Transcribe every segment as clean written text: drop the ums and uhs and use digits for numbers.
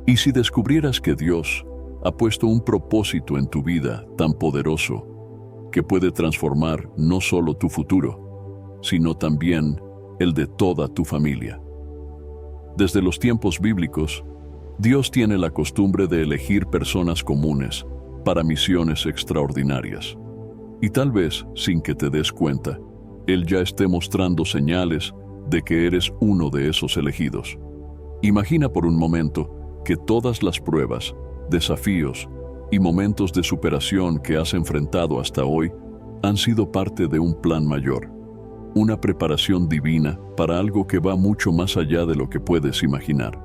Y si descubrieras que Dios ha puesto un propósito en tu vida tan poderoso que puede transformar no solo tu futuro, sino también el de toda tu familia. Desde los tiempos bíblicos, Dios tiene la costumbre de elegir personas comunes para misiones extraordinarias. Y tal vez, sin que te des cuenta, Él ya esté mostrando señales de que eres uno de esos elegidos. Imagina por un momento que todas las pruebas, desafíos y momentos de superación que has enfrentado hasta hoy han sido parte de un plan mayor, una preparación divina para algo que va mucho más allá de lo que puedes imaginar.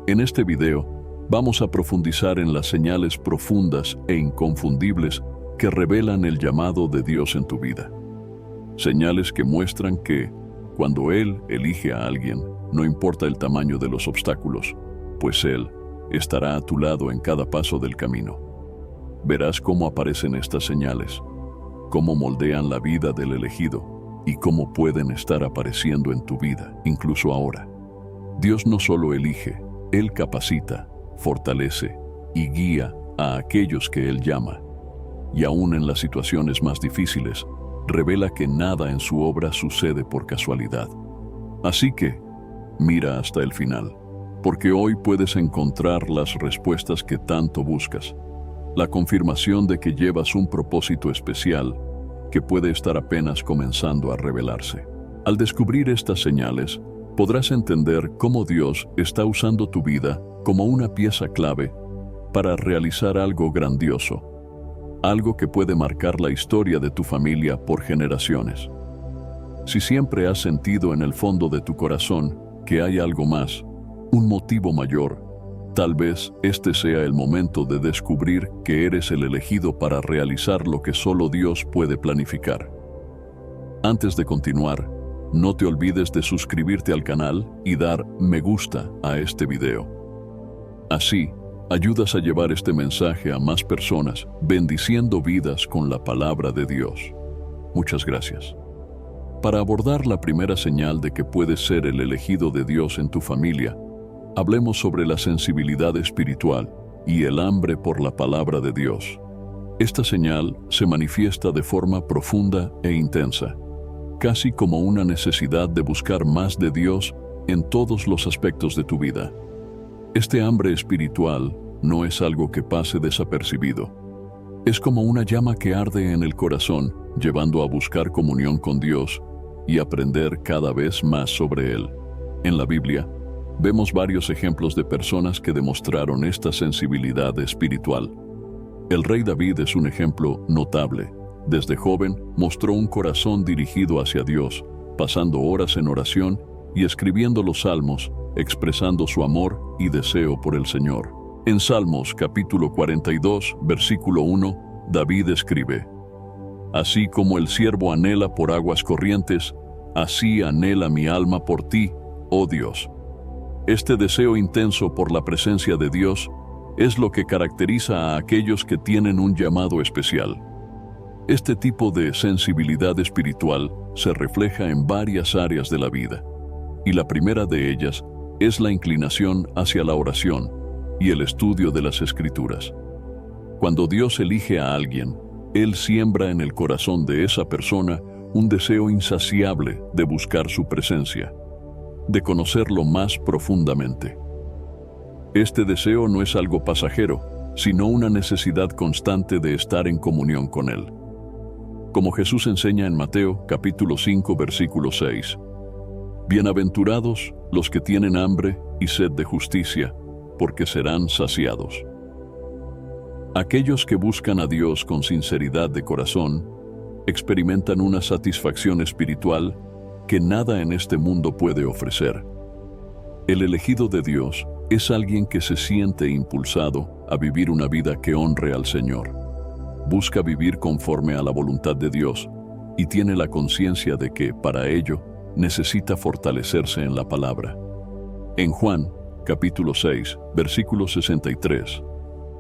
En este video vamos a profundizar en las señales profundas e inconfundibles que revelan el llamado de Dios en tu vida. Señales que muestran que, cuando Él elige a alguien, no importa el tamaño de los obstáculos, pues Él estará a tu lado en cada paso del camino. Verás cómo aparecen estas señales, cómo moldean la vida del elegido y cómo pueden estar apareciendo en tu vida, incluso ahora. Dios no solo elige, Él capacita, fortalece y guía a aquellos que Él llama. Y aún en las situaciones más difíciles, revela que nada en su obra sucede por casualidad. Así que, mira hasta el final, porque hoy puedes encontrar las respuestas que tanto buscas, la confirmación de que llevas un propósito especial que puede estar apenas comenzando a revelarse. Al descubrir estas señales, podrás entender cómo Dios está usando tu vida como una pieza clave para realizar algo grandioso, algo que puede marcar la historia de tu familia por generaciones. Si siempre has sentido en el fondo de tu corazón que hay algo más, un motivo mayor, tal vez este sea el momento de descubrir que eres el elegido para realizar lo que solo Dios puede planificar. Antes de continuar, no te olvides de suscribirte al canal y dar me gusta a este video. Así, ayudas a llevar este mensaje a más personas, bendiciendo vidas con la palabra de Dios. Muchas gracias. Para abordar la primera señal de que puedes ser el elegido de Dios en tu familia, hablemos sobre la sensibilidad espiritual y el hambre por la palabra de Dios. Esta señal se manifiesta de forma profunda e intensa, casi como una necesidad de buscar más de Dios en todos los aspectos de tu vida. Este hambre espiritual no es algo que pase desapercibido. Es como una llama que arde en el corazón, llevando a buscar comunión con Dios y aprender cada vez más sobre Él. En la Biblia, vemos varios ejemplos de personas que demostraron esta sensibilidad espiritual. El rey David es un ejemplo notable. Desde joven mostró un corazón dirigido hacia Dios, pasando horas en oración y escribiendo los salmos, expresando su amor y deseo por el Señor. En Salmos capítulo 42, versículo 1, David escribe: Así como el ciervo anhela por aguas corrientes, así anhela mi alma por ti, oh Dios. Este deseo intenso por la presencia de Dios es lo que caracteriza a aquellos que tienen un llamado especial. Este tipo de sensibilidad espiritual se refleja en varias áreas de la vida, y la primera de ellas es la inclinación hacia la oración y el estudio de las Escrituras. Cuando Dios elige a alguien, Él siembra en el corazón de esa persona un deseo insaciable de buscar su presencia, de conocerlo más profundamente. Este deseo no es algo pasajero, sino una necesidad constante de estar en comunión con Él. Como Jesús enseña en Mateo capítulo 5 versículo 6, Bienaventurados los que tienen hambre y sed de justicia, porque serán saciados. Aquellos que buscan a Dios con sinceridad de corazón experimentan una satisfacción espiritual que nada en este mundo puede ofrecer. El elegido de Dios es alguien que se siente impulsado a vivir una vida que honre al Señor. Busca vivir conforme a la voluntad de Dios y tiene la conciencia de que, para ello, necesita fortalecerse en la palabra. En Juan, capítulo 6, versículo 63,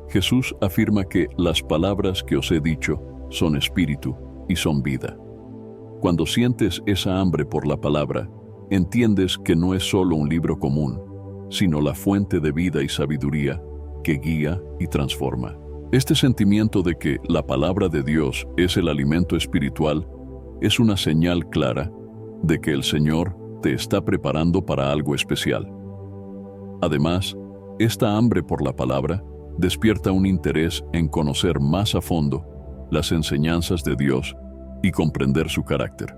Jesús afirma que las palabras que os he dicho son espíritu y son vida. Cuando sientes esa hambre por la palabra, entiendes que no es solo un libro común, sino la fuente de vida y sabiduría que guía y transforma. Este sentimiento de que la palabra de Dios es el alimento espiritual es una señal clara de que el Señor te está preparando para algo especial. Además, esta hambre por la palabra despierta un interés en conocer más a fondo las enseñanzas de Dios y comprender su carácter.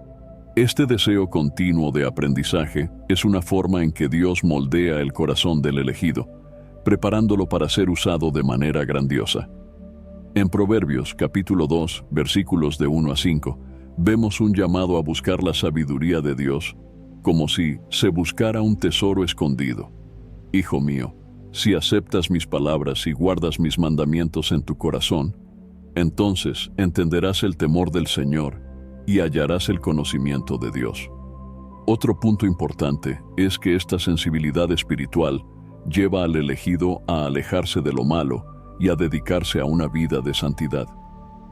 Este deseo continuo de aprendizaje es una forma en que Dios moldea el corazón del elegido, preparándolo para ser usado de manera grandiosa. En Proverbios capítulo 2, versículos de 1 a 5, vemos un llamado a buscar la sabiduría de Dios, como si se buscara un tesoro escondido. Hijo mío, si aceptas mis palabras y guardas mis mandamientos en tu corazón, entonces entenderás el temor del Señor y hallarás el conocimiento de Dios. Otro punto importante es que esta sensibilidad espiritual lleva al elegido a alejarse de lo malo y a dedicarse a una vida de santidad.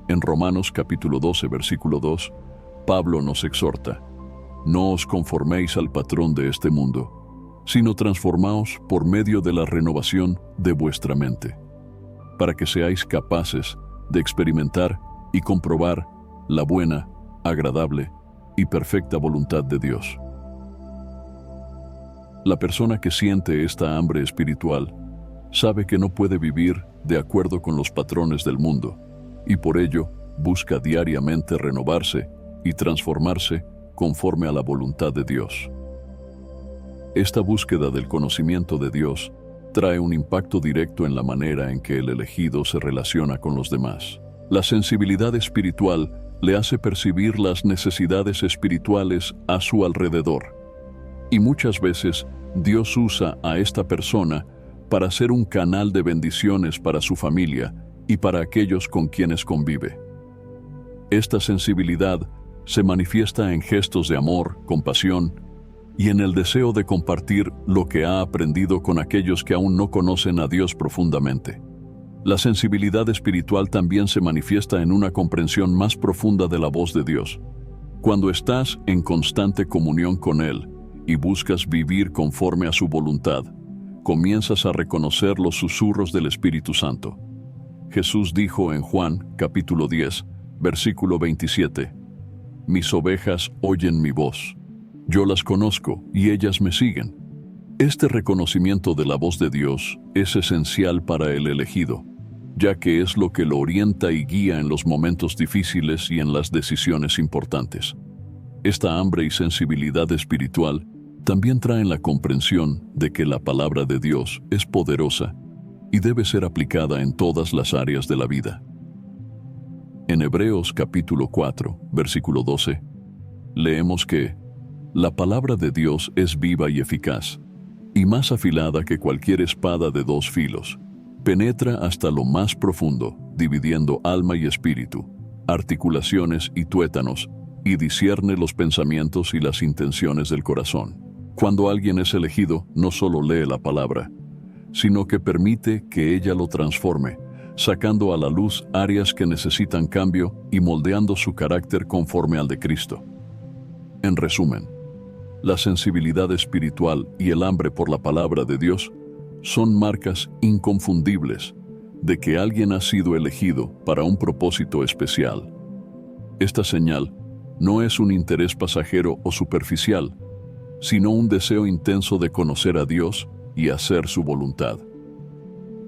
En Romanos capítulo 12, versículo 2, Pablo nos exhorta: no os conforméis al patrón de este mundo, sino transformaos por medio de la renovación de vuestra mente, para que seáis capaces de experimentar y comprobar la buena, agradable y perfecta voluntad de Dios. La persona que siente esta hambre espiritual sabe que no puede vivir de acuerdo con los patrones del mundo y por ello busca diariamente renovarse y transformarse conforme a la voluntad de Dios. Esta búsqueda del conocimiento de Dios trae un impacto directo en la manera en que el elegido se relaciona con los demás. La sensibilidad espiritual le hace percibir las necesidades espirituales a su alrededor. Y muchas veces Dios usa a esta persona para ser un canal de bendiciones para su familia y para aquellos con quienes convive. Esta sensibilidad se manifiesta en gestos de amor, compasión y en el deseo de compartir lo que ha aprendido con aquellos que aún no conocen a Dios profundamente. La sensibilidad espiritual también se manifiesta en una comprensión más profunda de la voz de Dios. Cuando estás en constante comunión con Él y buscas vivir conforme a su voluntad, comienzas a reconocer los susurros del Espíritu Santo. Jesús dijo en Juan capítulo 10, versículo 27, «Mis ovejas oyen mi voz. Yo las conozco y ellas me siguen». Este reconocimiento de la voz de Dios es esencial para el elegido, ya que es lo que lo orienta y guía en los momentos difíciles y en las decisiones importantes. Esta hambre y sensibilidad espiritual también traen la comprensión de que la palabra de Dios es poderosa y debe ser aplicada en todas las áreas de la vida. En Hebreos capítulo 4, versículo 12, leemos que la palabra de Dios es viva y eficaz, y más afilada que cualquier espada de dos filos. Penetra hasta lo más profundo, dividiendo alma y espíritu, articulaciones y tuétanos, y discierne los pensamientos y las intenciones del corazón. Cuando alguien es elegido, no solo lee la palabra, sino que permite que ella lo transforme, sacando a la luz áreas que necesitan cambio y moldeando su carácter conforme al de Cristo. En resumen, la sensibilidad espiritual y el hambre por la palabra de Dios son marcas inconfundibles de que alguien ha sido elegido para un propósito especial. Esta señal no es un interés pasajero o superficial, sino un deseo intenso de conocer a Dios y hacer su voluntad.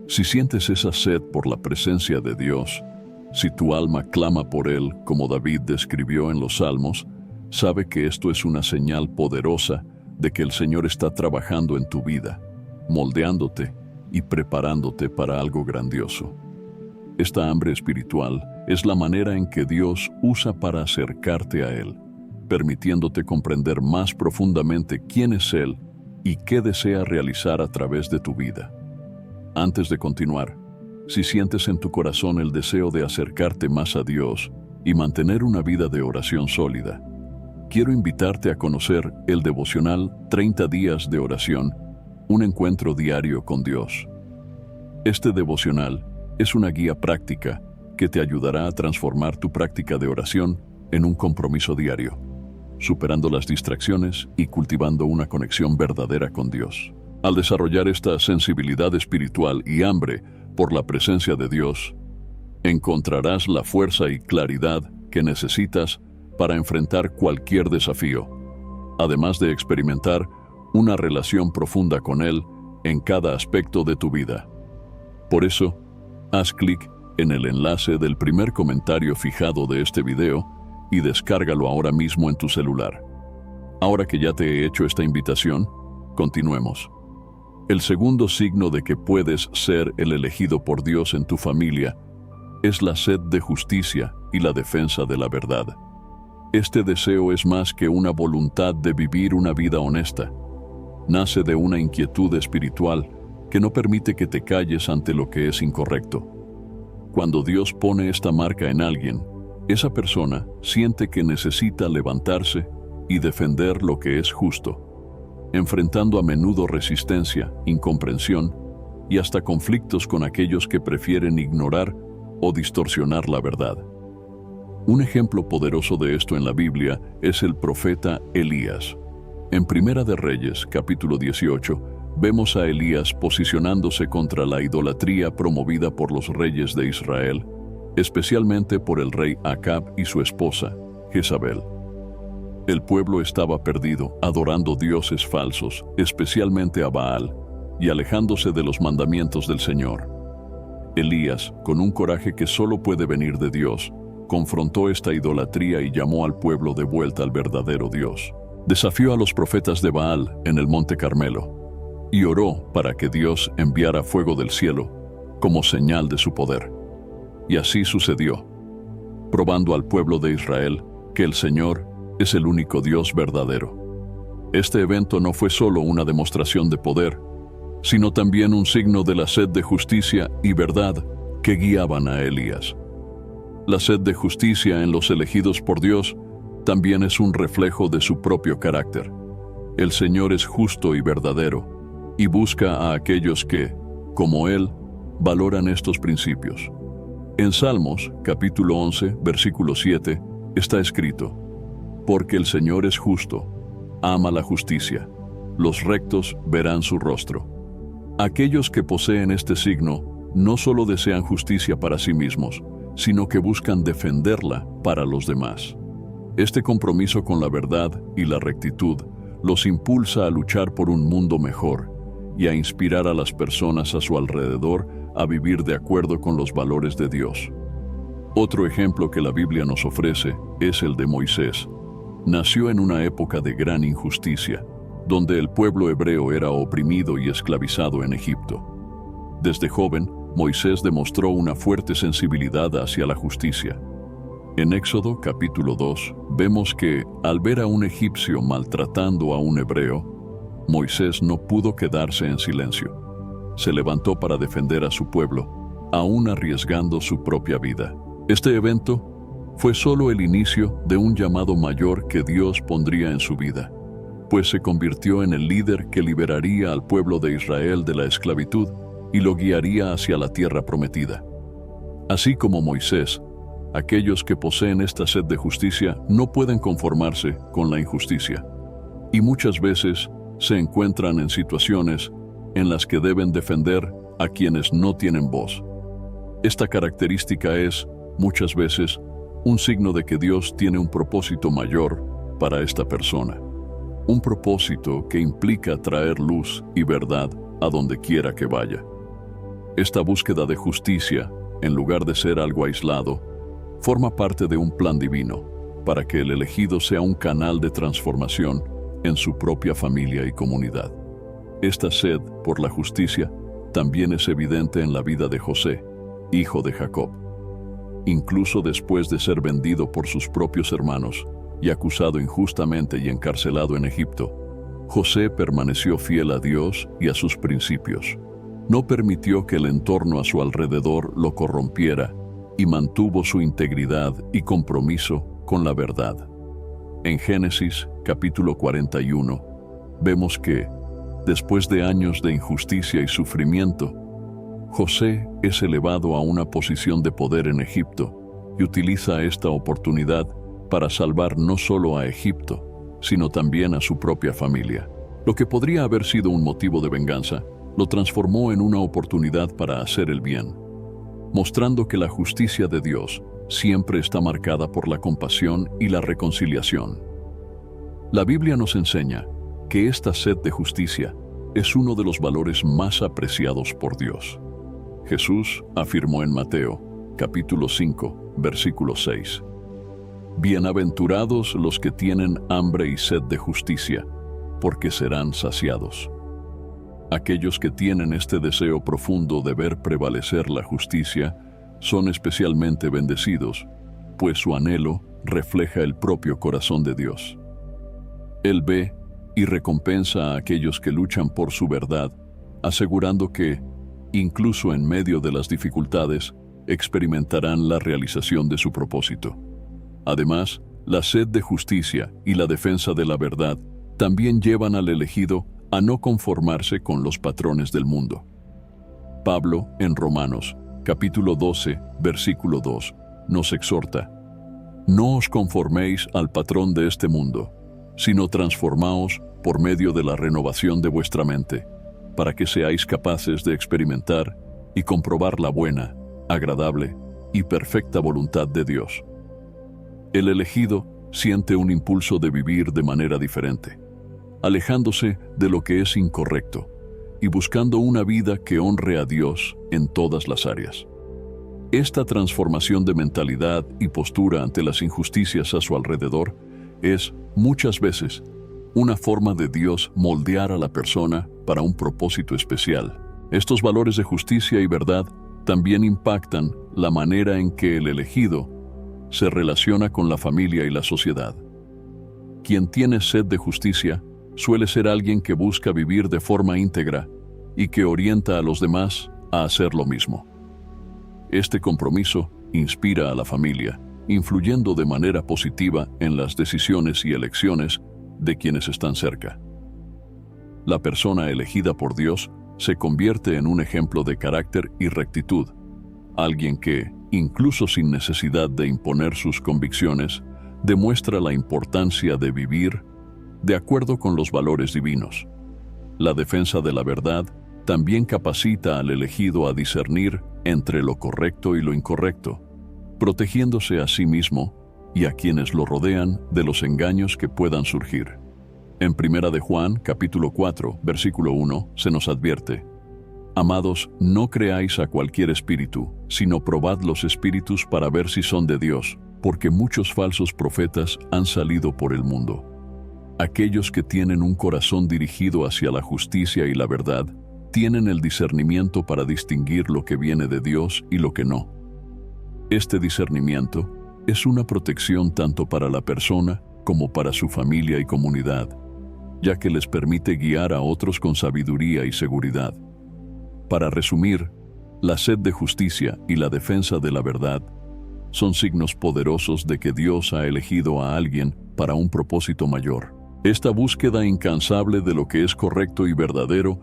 Si sientes esa sed por la presencia de Dios, si tu alma clama por Él, como David describió en los Salmos, sabe que esto es una señal poderosa de que el Señor está trabajando en tu vida, moldeándote y preparándote para algo grandioso. Esta hambre espiritual es la manera en que Dios usa para acercarte a Él, permitiéndote comprender más profundamente quién es Él y qué desea realizar a través de tu vida. Antes de continuar, si sientes en tu corazón el deseo de acercarte más a Dios y mantener una vida de oración sólida, quiero invitarte a conocer el devocional 30 días de oración, un encuentro diario con Dios. Este devocional es una guía práctica que te ayudará a transformar tu práctica de oración en un compromiso diario, superando las distracciones y cultivando una conexión verdadera con Dios. Al desarrollar esta sensibilidad espiritual y hambre por la presencia de Dios, encontrarás la fuerza y claridad que necesitas para enfrentar cualquier desafío, además de experimentar una relación profunda con Él en cada aspecto de tu vida. Por eso, haz clic en el enlace del primer comentario fijado de este video y descárgalo ahora mismo en tu celular. Ahora que ya te he hecho esta invitación, continuemos. El segundo signo de que puedes ser el elegido por Dios en tu familia es la sed de justicia y la defensa de la verdad. Este deseo es más que una voluntad de vivir una vida honesta. Nace de una inquietud espiritual que no permite que te calles ante lo que es incorrecto. Cuando Dios pone esta marca en alguien, esa persona siente que necesita levantarse y defender lo que es justo, enfrentando a menudo resistencia, incomprensión y hasta conflictos con aquellos que prefieren ignorar o distorsionar la verdad. Un ejemplo poderoso de esto en la Biblia es el profeta Elías. En Primera de Reyes, capítulo 18, vemos a Elías posicionándose contra la idolatría promovida por los reyes de Israel, especialmente por el rey Acab y su esposa, Jezabel. El pueblo estaba perdido, adorando dioses falsos, especialmente a Baal, y alejándose de los mandamientos del Señor. Elías, con un coraje que solo puede venir de Dios, confrontó esta idolatría y llamó al pueblo de vuelta al verdadero Dios. Desafió a los profetas de Baal en el Monte Carmelo y oró para que Dios enviara fuego del cielo como señal de su poder. Y así sucedió, probando al pueblo de Israel que el Señor es el único Dios verdadero. Este evento no fue solo una demostración de poder, sino también un signo de la sed de justicia y verdad que guiaban a Elías. La sed de justicia en los elegidos por Dios también es un reflejo de su propio carácter. El Señor es justo y verdadero, y busca a aquellos que, como Él, valoran estos principios. En Salmos, capítulo 11, versículo 7, está escrito: porque el Señor es justo, ama la justicia, los rectos verán su rostro. Aquellos que poseen este signo no solo desean justicia para sí mismos, sino que buscan defenderla para los demás. Este compromiso con la verdad y la rectitud los impulsa a luchar por un mundo mejor y a inspirar a las personas a su alrededor a vivir de acuerdo con los valores de Dios. Otro ejemplo que la Biblia nos ofrece es el de Moisés. Nació en una época de gran injusticia, donde el pueblo hebreo era oprimido y esclavizado en Egipto. Desde joven, Moisés demostró una fuerte sensibilidad hacia la justicia. En Éxodo capítulo 2, vemos que, al ver a un egipcio maltratando a un hebreo, Moisés no pudo quedarse en silencio. Se levantó para defender a su pueblo, aún arriesgando su propia vida. Este evento fue solo el inicio de un llamado mayor que Dios pondría en su vida, pues se convirtió en el líder que liberaría al pueblo de Israel de la esclavitud y lo guiaría hacia la tierra prometida. Así como Moisés, aquellos que poseen esta sed de justicia no pueden conformarse con la injusticia, y muchas veces se encuentran en situaciones en las que deben defender a quienes no tienen voz. Esta característica es, muchas veces, un signo de que Dios tiene un propósito mayor para esta persona. Un propósito que implica traer luz y verdad a donde quiera que vaya. Esta búsqueda de justicia, en lugar de ser algo aislado, forma parte de un plan divino para que el elegido sea un canal de transformación en su propia familia y comunidad. Esta sed por la justicia también es evidente en la vida de José, hijo de Jacob. Incluso después de ser vendido por sus propios hermanos y acusado injustamente y encarcelado en Egipto, José permaneció fiel a Dios y a sus principios. No permitió que el entorno a su alrededor lo corrompiera y mantuvo su integridad y compromiso con la verdad. En Génesis, capítulo 41, vemos que, después de años de injusticia y sufrimiento, José es elevado a una posición de poder en Egipto y utiliza esta oportunidad para salvar no solo a Egipto, sino también a su propia familia. Lo que podría haber sido un motivo de venganza, lo transformó en una oportunidad para hacer el bien, mostrando que la justicia de Dios siempre está marcada por la compasión y la reconciliación. La Biblia nos enseña que esta sed de justicia es uno de los valores más apreciados por Dios. Jesús afirmó en Mateo, capítulo 5, versículo 6: Bienaventurados los que tienen hambre y sed de justicia, porque serán saciados. Aquellos que tienen este deseo profundo de ver prevalecer la justicia son especialmente bendecidos, pues su anhelo refleja el propio corazón de Dios. Él ve y recompensa a aquellos que luchan por su verdad, asegurando que, incluso en medio de las dificultades, experimentarán la realización de su propósito. Además, la sed de justicia y la defensa de la verdad también llevan al elegido a no conformarse con los patrones del mundo. Pablo, en Romanos, capítulo 12, versículo 2, nos exhorta: No os conforméis al patrón de este mundo, sino transformaos por medio de la renovación de vuestra mente, para que seáis capaces de experimentar y comprobar la buena, agradable y perfecta voluntad de Dios. El elegido siente un impulso de vivir de manera diferente, alejándose de lo que es incorrecto y buscando una vida que honre a Dios en todas las áreas. Esta transformación de mentalidad y postura ante las injusticias a su alrededor es, muchas veces, una forma de Dios moldear a la persona para un propósito especial. Estos valores de justicia y verdad también impactan la manera en que el elegido se relaciona con la familia y la sociedad. Quien tiene sed de justicia suele ser alguien que busca vivir de forma íntegra y que orienta a los demás a hacer lo mismo. Este compromiso inspira a la familia, influyendo de manera positiva en las decisiones y elecciones de quienes están cerca. La persona elegida por Dios se convierte en un ejemplo de carácter y rectitud, alguien que, incluso sin necesidad de imponer sus convicciones, demuestra la importancia de vivir de acuerdo con los valores divinos. La defensa de la verdad también capacita al elegido a discernir entre lo correcto y lo incorrecto, protegiéndose a sí mismo y a quienes lo rodean de los engaños que puedan surgir. En 1 de Juan, capítulo 4, versículo 1, se nos advierte: Amados, no creáis a cualquier espíritu, sino probad los espíritus para ver si son de Dios, porque muchos falsos profetas han salido por el mundo. Aquellos que tienen un corazón dirigido hacia la justicia y la verdad, tienen el discernimiento para distinguir lo que viene de Dios y lo que no. Este discernimiento es una protección tanto para la persona como para su familia y comunidad, ya que les permite guiar a otros con sabiduría y seguridad. Para resumir, la sed de justicia y la defensa de la verdad son signos poderosos de que Dios ha elegido a alguien para un propósito mayor. Esta búsqueda incansable de lo que es correcto y verdadero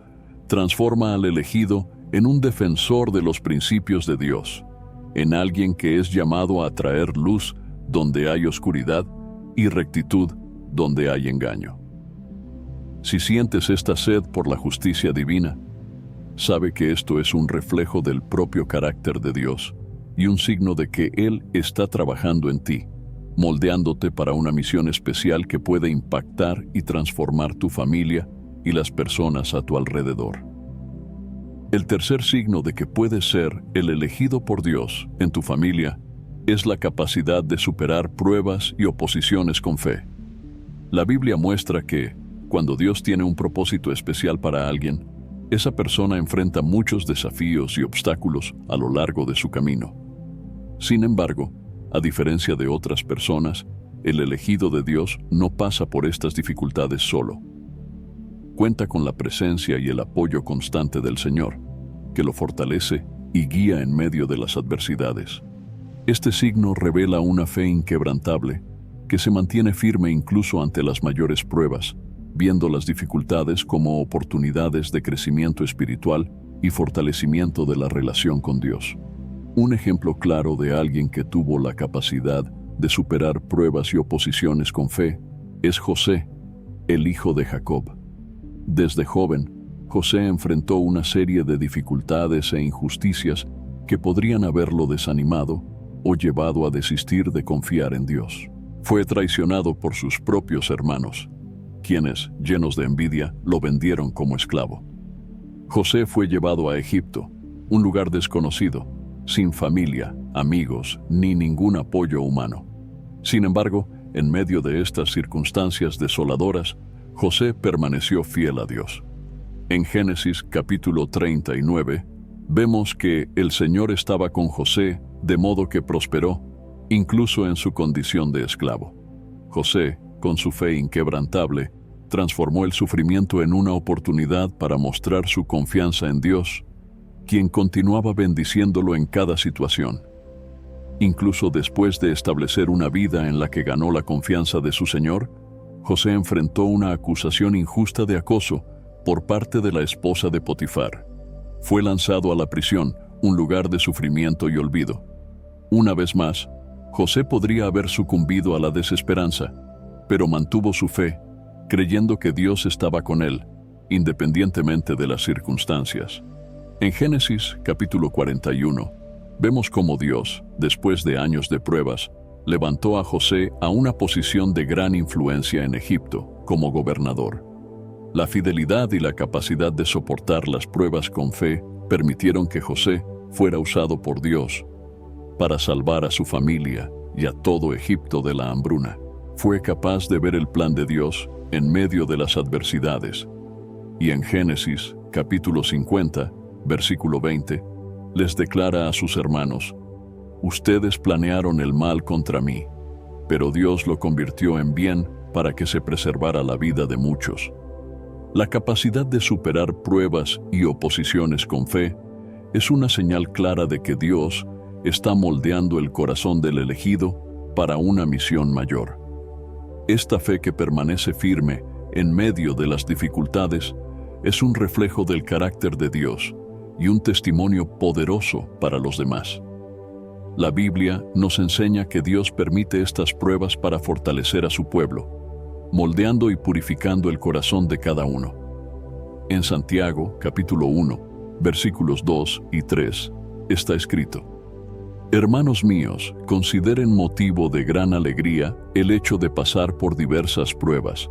transforma al elegido en un defensor de los principios de Dios, en alguien que es llamado a traer luz donde hay oscuridad y rectitud donde hay engaño. Si sientes esta sed por la justicia divina, sabe que esto es un reflejo del propio carácter de Dios y un signo de que Él está trabajando en ti, moldeándote para una misión especial que puede impactar y transformar tu familia y las personas a tu alrededor. El tercer signo de que puedes ser el elegido por Dios en tu familia es la capacidad de superar pruebas y oposiciones con fe. La Biblia muestra que, cuando Dios tiene un propósito especial para alguien, esa persona enfrenta muchos desafíos y obstáculos a lo largo de su camino. Sin embargo, a diferencia de otras personas, el elegido de Dios no pasa por estas dificultades solo. Cuenta con la presencia y el apoyo constante del Señor, que lo fortalece y guía en medio de las adversidades. Este signo revela una fe inquebrantable que se mantiene firme incluso ante las mayores pruebas, viendo las dificultades como oportunidades de crecimiento espiritual y fortalecimiento de la relación con Dios. Un ejemplo claro de alguien que tuvo la capacidad de superar pruebas y oposiciones con fe es José, el hijo de Jacob. Desde joven, José enfrentó una serie de dificultades e injusticias que podrían haberlo desanimado o llevado a desistir de confiar en Dios. Fue traicionado por sus propios hermanos, quienes, llenos de envidia, lo vendieron como esclavo. José fue llevado a Egipto, un lugar desconocido, sin familia, amigos, ni ningún apoyo humano. Sin embargo, en medio de estas circunstancias desoladoras, José permaneció fiel a Dios. En Génesis capítulo 39, vemos que el Señor estaba con José, de modo que prosperó, incluso en su condición de esclavo. José, con su fe inquebrantable, transformó el sufrimiento en una oportunidad para mostrar su confianza en Dios, quien continuaba bendiciéndolo en cada situación. Incluso después de establecer una vida en la que ganó la confianza de su Señor, José enfrentó una acusación injusta de acoso por parte de la esposa de Potifar. Fue lanzado a la prisión, un lugar de sufrimiento y olvido. Una vez más, José podría haber sucumbido a la desesperanza, pero mantuvo su fe, creyendo que Dios estaba con él, independientemente de las circunstancias. En Génesis capítulo 41, vemos cómo Dios, después de años de pruebas, levantó a José a una posición de gran influencia en Egipto como gobernador. La fidelidad y la capacidad de soportar las pruebas con fe permitieron que José fuera usado por Dios para salvar a su familia y a todo Egipto de la hambruna. Fue capaz de ver el plan de Dios en medio de las adversidades. Y en Génesis capítulo 50, versículo 20, les declara a sus hermanos: «Ustedes planearon el mal contra mí, pero Dios lo convirtió en bien para que se preservara la vida de muchos». La capacidad de superar pruebas y oposiciones con fe es una señal clara de que Dios está moldeando el corazón del elegido para una misión mayor. Esta fe que permanece firme en medio de las dificultades es un reflejo del carácter de Dios y un testimonio poderoso para los demás. La Biblia nos enseña que Dios permite estas pruebas para fortalecer a su pueblo, moldeando y purificando el corazón de cada uno. En Santiago, capítulo 1, versículos 2 y 3, está escrito: «Hermanos míos, consideren motivo de gran alegría el hecho de pasar por diversas pruebas,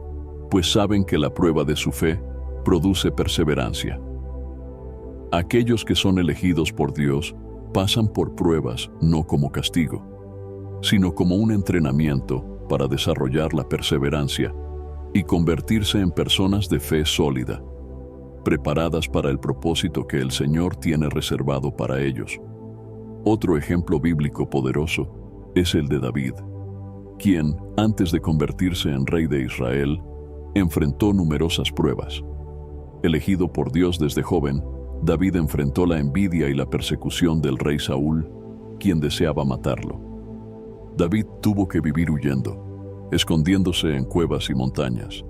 pues saben que la prueba de su fe produce perseverancia». Aquellos que son elegidos por Dios pasan por pruebas no como castigo, sino como un entrenamiento para desarrollar la perseverancia y convertirse en personas de fe sólida, preparadas para el propósito que el Señor tiene reservado para ellos. Otro ejemplo bíblico poderoso es el de David, quien, antes de convertirse en rey de Israel, enfrentó numerosas pruebas. Elegido por Dios desde joven, David enfrentó la envidia y la persecución del rey Saúl, quien deseaba matarlo. David tuvo que vivir huyendo, escondiéndose en cuevas y montañas,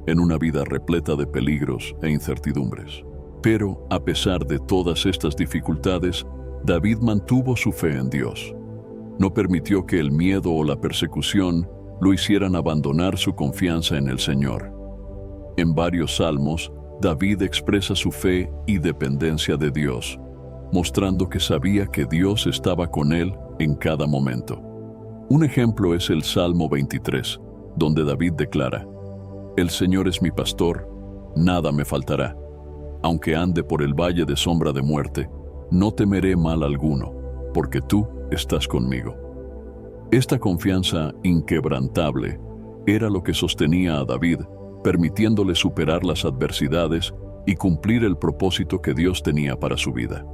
en una vida repleta de peligros e incertidumbres. Pero, a pesar de todas estas dificultades, David mantuvo su fe en Dios. No permitió que el miedo o la persecución lo hicieran abandonar su confianza en el Señor. En varios salmos, David expresa su fe y dependencia de Dios, mostrando que sabía que Dios estaba con él en cada momento. Un ejemplo es el Salmo 23, donde David declara: «El Señor es mi pastor, nada me faltará. Aunque ande por el valle de sombra de muerte, no temeré mal alguno, porque tú estás conmigo». Esta confianza inquebrantable era lo que sostenía a David, permitiéndole superar las adversidades y cumplir el propósito que Dios tenía para su vida.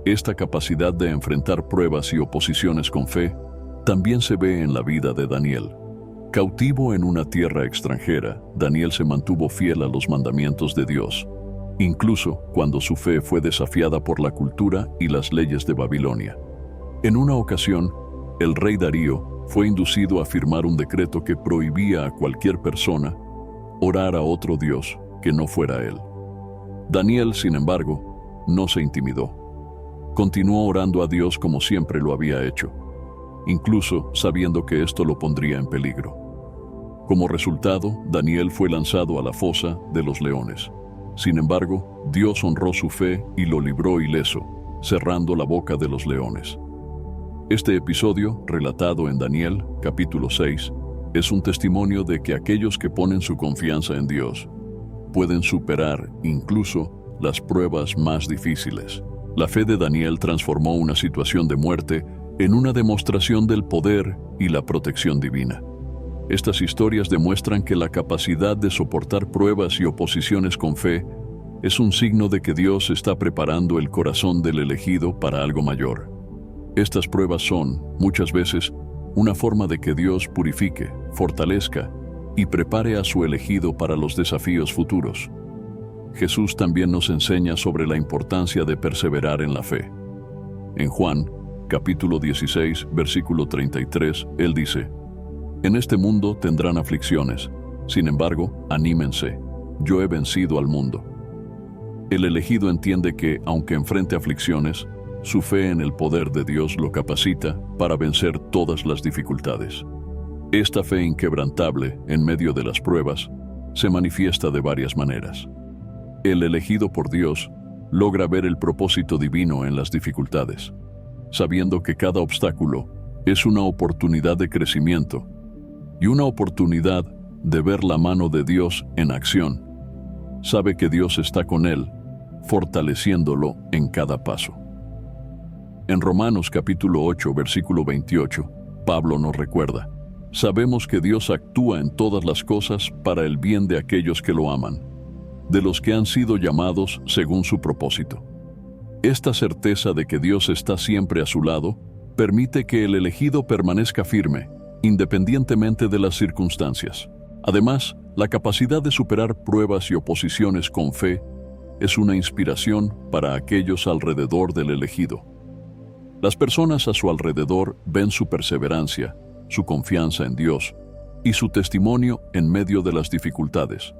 Esta capacidad de enfrentar pruebas y oposiciones con fe también se ve en la vida de Daniel. Cautivo en una tierra extranjera, Daniel se mantuvo fiel a los mandamientos de Dios, incluso cuando su fe fue desafiada por la cultura y las leyes de Babilonia. En una ocasión, el rey Darío fue inducido a firmar un decreto que prohibía a cualquier persona orar a otro Dios que no fuera él. Daniel, sin embargo, no se intimidó. Continuó orando a Dios como siempre lo había hecho, incluso sabiendo que esto lo pondría en peligro. Como resultado, Daniel fue lanzado a la fosa de los leones. Sin embargo, Dios honró su fe y lo libró ileso, cerrando la boca de los leones. Este episodio, relatado en Daniel, capítulo 6, es un testimonio de que aquellos que ponen su confianza en Dios pueden superar incluso las pruebas más difíciles. La fe de Daniel transformó una situación de muerte en una demostración del poder y la protección divina. Estas historias demuestran que la capacidad de soportar pruebas y oposiciones con fe es un signo de que Dios está preparando el corazón del elegido para algo mayor. Estas pruebas son, muchas veces, una forma de que Dios purifique, fortalezca y prepare a su elegido para los desafíos futuros. Jesús también nos enseña sobre la importancia de perseverar en la fe. En Juan, capítulo 16, versículo 33, Él dice: «En este mundo tendrán aflicciones, sin embargo, anímense, yo he vencido al mundo». El elegido entiende que, aunque enfrente aflicciones, su fe en el poder de Dios lo capacita para vencer todas las dificultades. Esta fe inquebrantable, en medio de las pruebas, se manifiesta de varias maneras. El elegido por Dios logra ver el propósito divino en las dificultades, sabiendo que cada obstáculo es una oportunidad de crecimiento y una oportunidad de ver la mano de Dios en acción. Sabe que Dios está con él, fortaleciéndolo en cada paso. En Romanos capítulo 8, versículo 28, Pablo nos recuerda: «Sabemos que Dios actúa en todas las cosas para el bien de aquellos que lo aman, de los que han sido llamados según su propósito». Esta certeza de que Dios está siempre a su lado permite que el elegido permanezca firme, independientemente de las circunstancias. Además, la capacidad de superar pruebas y oposiciones con fe es una inspiración para aquellos alrededor del elegido. Las personas a su alrededor ven su perseverancia, su confianza en Dios y su testimonio en medio de las dificultades.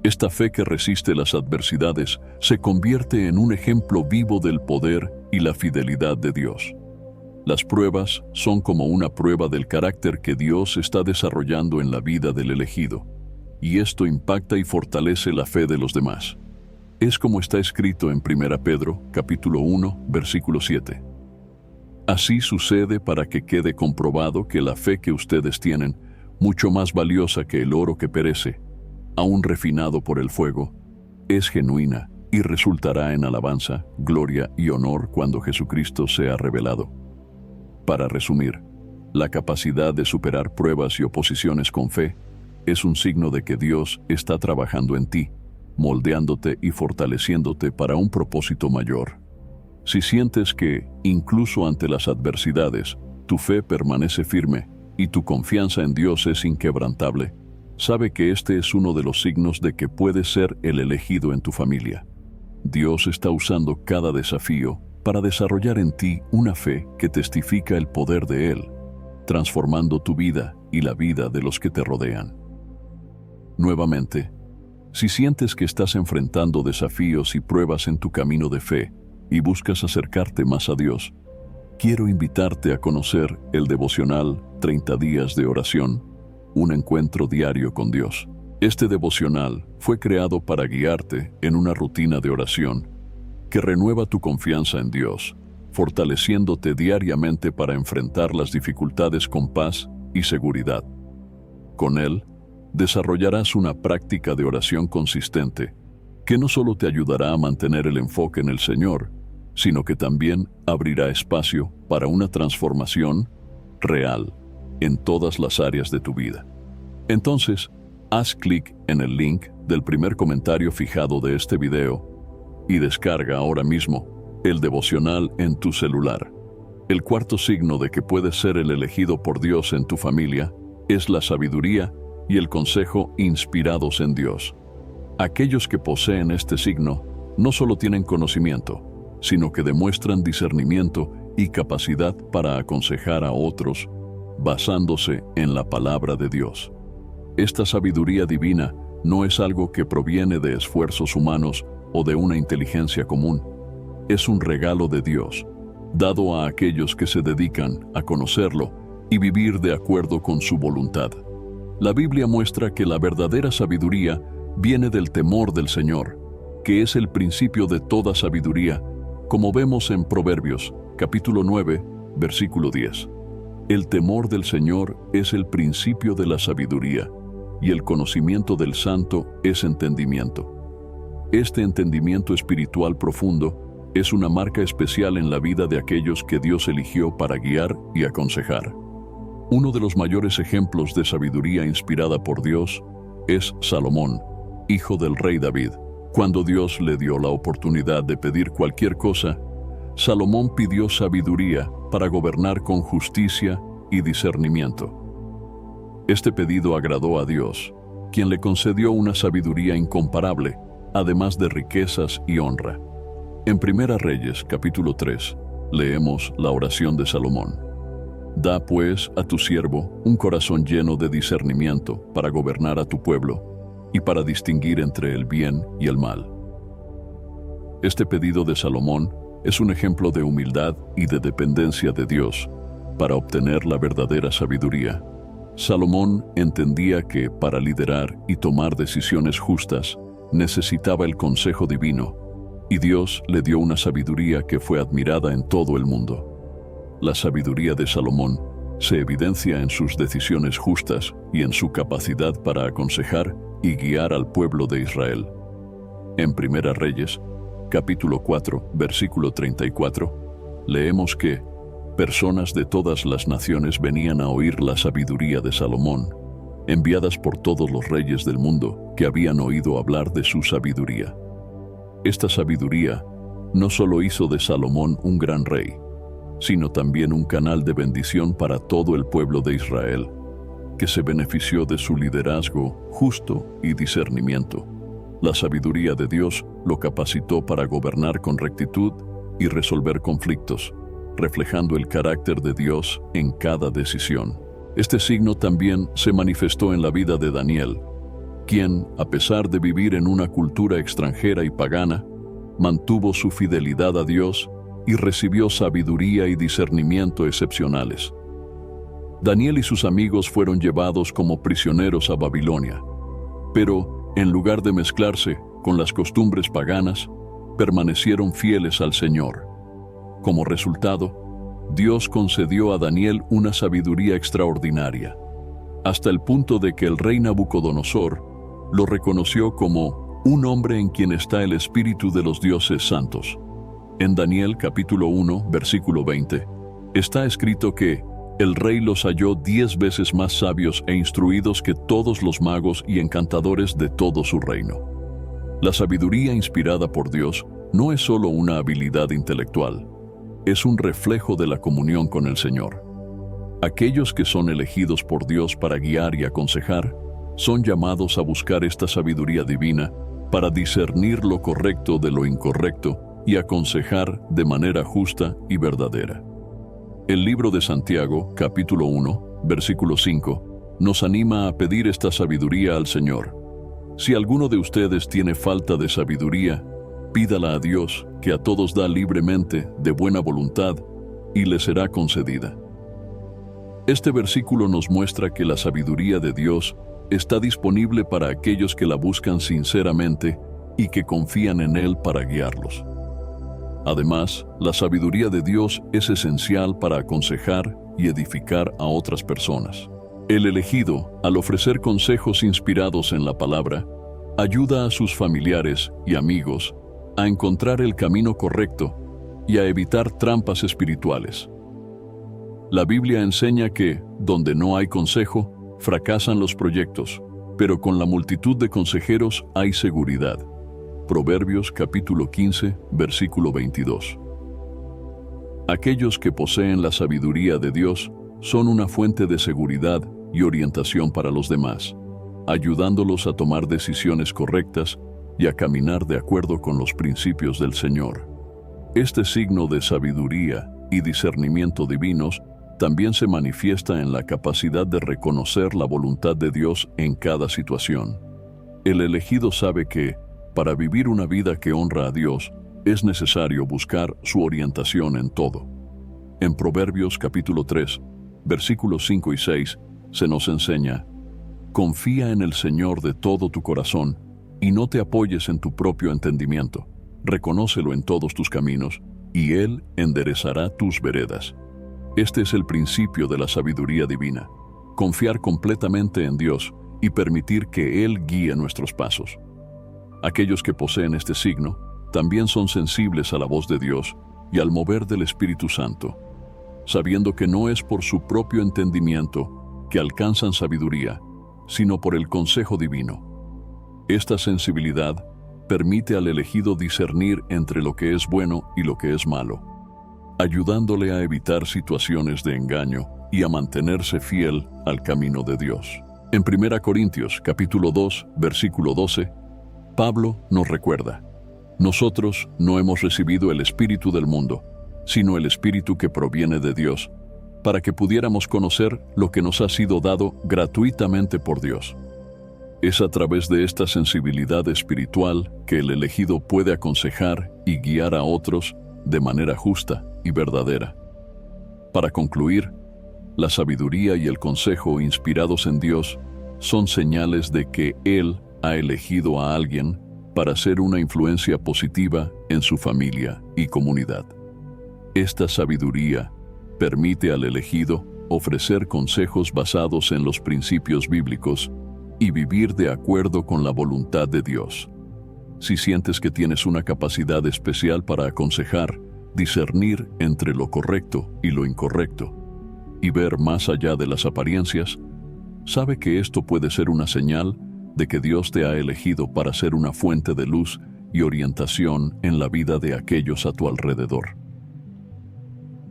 Esta fe que resiste las adversidades se convierte en un ejemplo vivo del poder y la fidelidad de Dios. Las pruebas son como una prueba del carácter que Dios está desarrollando en la vida del elegido, y esto impacta y fortalece la fe de los demás. Es como está escrito en 1 Pedro, capítulo 1, versículo 7. Así sucede para que quede comprobado que la fe que ustedes tienen, mucho más valiosa que el oro que perece, aún refinado por el fuego, es genuina y resultará en alabanza, gloria y honor cuando Jesucristo sea revelado. Para resumir, la capacidad de superar pruebas y oposiciones con fe es un signo de que Dios está trabajando en ti, moldeándote y fortaleciéndote para un propósito mayor. Si sientes que, incluso ante las adversidades, tu fe permanece firme y tu confianza en Dios es inquebrantable, sabe que este es uno de los signos de que puedes ser el elegido en tu familia. Dios está usando cada desafío para desarrollar en ti una fe que testifica el poder de Él, transformando tu vida y la vida de los que te rodean. Nuevamente, si sientes que estás enfrentando desafíos y pruebas en tu camino de fe y buscas acercarte más a Dios, quiero invitarte a conocer el devocional 30 días de oración, un encuentro diario con Dios. Este devocional fue creado para guiarte en una rutina de oración que renueva tu confianza en Dios, fortaleciéndote diariamente para enfrentar las dificultades con paz y seguridad. Con él, desarrollarás una práctica de oración consistente que no solo te ayudará a mantener el enfoque en el Señor, sino que también abrirá espacio para una transformación real en todas las áreas de tu vida. Entonces, haz clic en el link del primer comentario fijado de este video y descarga ahora mismo el devocional en tu celular. El cuarto signo de que puedes ser el elegido por Dios en tu familia es la sabiduría y el consejo inspirados en Dios. Aquellos que poseen este signo no solo tienen conocimiento, sino que demuestran discernimiento y capacidad para aconsejar a otros basándose en la palabra de Dios. Esta sabiduría divina no es algo que proviene de esfuerzos humanos o de una inteligencia común. Es un regalo de Dios, dado a aquellos que se dedican a conocerlo y vivir de acuerdo con su voluntad. La Biblia muestra que la verdadera sabiduría viene del temor del Señor, que es el principio de toda sabiduría, como vemos en Proverbios, capítulo 9, versículo 10. El temor del Señor es el principio de la sabiduría, y el conocimiento del Santo es entendimiento. Este entendimiento espiritual profundo es una marca especial en la vida de aquellos que Dios eligió para guiar y aconsejar. Uno de los mayores ejemplos de sabiduría inspirada por Dios es Salomón, hijo del rey David. Cuando Dios le dio la oportunidad de pedir cualquier cosa, Salomón pidió sabiduría para gobernar con justicia y discernimiento. Este pedido agradó a Dios, quien le concedió una sabiduría incomparable, además de riquezas y honra. En Primera Reyes, capítulo 3, leemos la oración de Salomón. Da pues a tu siervo un corazón lleno de discernimiento para gobernar a tu pueblo y para distinguir entre el bien y el mal. Este pedido de Salomón es un ejemplo de humildad y de dependencia de Dios para obtener la verdadera sabiduría. Salomón entendía que para liderar y tomar decisiones justas necesitaba el consejo divino, y Dios le dio una sabiduría que fue admirada en todo el mundo. La sabiduría de Salomón se evidencia en sus decisiones justas y en su capacidad para aconsejar y guiar al pueblo de Israel. En Primera Reyes, capítulo 4, versículo 34, leemos que personas de todas las naciones venían a oír la sabiduría de Salomón, enviadas por todos los reyes del mundo que habían oído hablar de su sabiduría. Esta sabiduría no solo hizo de Salomón un gran rey, sino también un canal de bendición para todo el pueblo de Israel, que se benefició de su liderazgo justo y discernimiento. La sabiduría de Dios lo capacitó para gobernar con rectitud y resolver conflictos, reflejando el carácter de Dios en cada decisión. Este signo también se manifestó en la vida de Daniel, quien, a pesar de vivir en una cultura extranjera y pagana, mantuvo su fidelidad a Dios y recibió sabiduría y discernimiento excepcionales. Daniel y sus amigos fueron llevados como prisioneros a Babilonia, pero, en lugar de mezclarse con las costumbres paganas, permanecieron fieles al Señor. Como resultado, Dios concedió a Daniel una sabiduría extraordinaria, hasta el punto de que el rey Nabucodonosor lo reconoció como un hombre en quien está el espíritu de los dioses santos. En Daniel capítulo 1, versículo 20, está escrito que el rey los halló 10 veces más sabios e instruidos que todos los magos y encantadores de todo su reino. La sabiduría inspirada por Dios no es solo una habilidad intelectual, es un reflejo de la comunión con el Señor. Aquellos que son elegidos por Dios para guiar y aconsejar son llamados a buscar esta sabiduría divina para discernir lo correcto de lo incorrecto y aconsejar de manera justa y verdadera. El libro de Santiago, capítulo 1, versículo 5, nos anima a pedir esta sabiduría al Señor. Si alguno de ustedes tiene falta de sabiduría, pídala a Dios, que a todos da libremente, de buena voluntad, y le será concedida. Este versículo nos muestra que la sabiduría de Dios está disponible para aquellos que la buscan sinceramente y que confían en Él para guiarlos. Además, la sabiduría de Dios es esencial para aconsejar y edificar a otras personas. El elegido, al ofrecer consejos inspirados en la palabra, ayuda a sus familiares y amigos a encontrar el camino correcto y a evitar trampas espirituales. La Biblia enseña que, donde no hay consejo, fracasan los proyectos, pero con la multitud de consejeros hay seguridad. Proverbios capítulo 15, versículo 22. Aquellos que poseen la sabiduría de Dios son una fuente de seguridad y orientación para los demás, ayudándolos a tomar decisiones correctas y a caminar de acuerdo con los principios del Señor. Este signo de sabiduría y discernimiento divinos también se manifiesta en la capacidad de reconocer la voluntad de Dios en cada situación. El elegido sabe que, para vivir una vida que honra a Dios, es necesario buscar su orientación en todo. En Proverbios capítulo 3, versículos 5 y 6, se nos enseña: Confía en el Señor de todo tu corazón y no te apoyes en tu propio entendimiento. Reconócelo en todos tus caminos y Él enderezará tus veredas. Este es el principio de la sabiduría divina. Confiar completamente en Dios y permitir que Él guíe nuestros pasos. Aquellos que poseen este signo también son sensibles a la voz de Dios y al mover del Espíritu Santo, sabiendo que no es por su propio entendimiento que alcanzan sabiduría, sino por el consejo divino. Esta sensibilidad permite al elegido discernir entre lo que es bueno y lo que es malo, ayudándole a evitar situaciones de engaño y a mantenerse fiel al camino de Dios. En 1 Corintios capítulo 2, versículo 12, Pablo nos recuerda: nosotros no hemos recibido el espíritu del mundo, sino el espíritu que proviene de Dios, para que pudiéramos conocer lo que nos ha sido dado gratuitamente por Dios. Es a través de esta sensibilidad espiritual que el elegido puede aconsejar y guiar a otros de manera justa y verdadera. Para concluir, la sabiduría y el consejo inspirados en Dios son señales de que Él ha elegido a alguien para ser una influencia positiva en su familia y comunidad. Esta sabiduría permite al elegido ofrecer consejos basados en los principios bíblicos y vivir de acuerdo con la voluntad de Dios. Si sientes que tienes una capacidad especial para aconsejar, discernir entre lo correcto y lo incorrecto, y ver más allá de las apariencias, sabe que esto puede ser una señal de que Dios te ha elegido para ser una fuente de luz y orientación en la vida de aquellos a tu alrededor.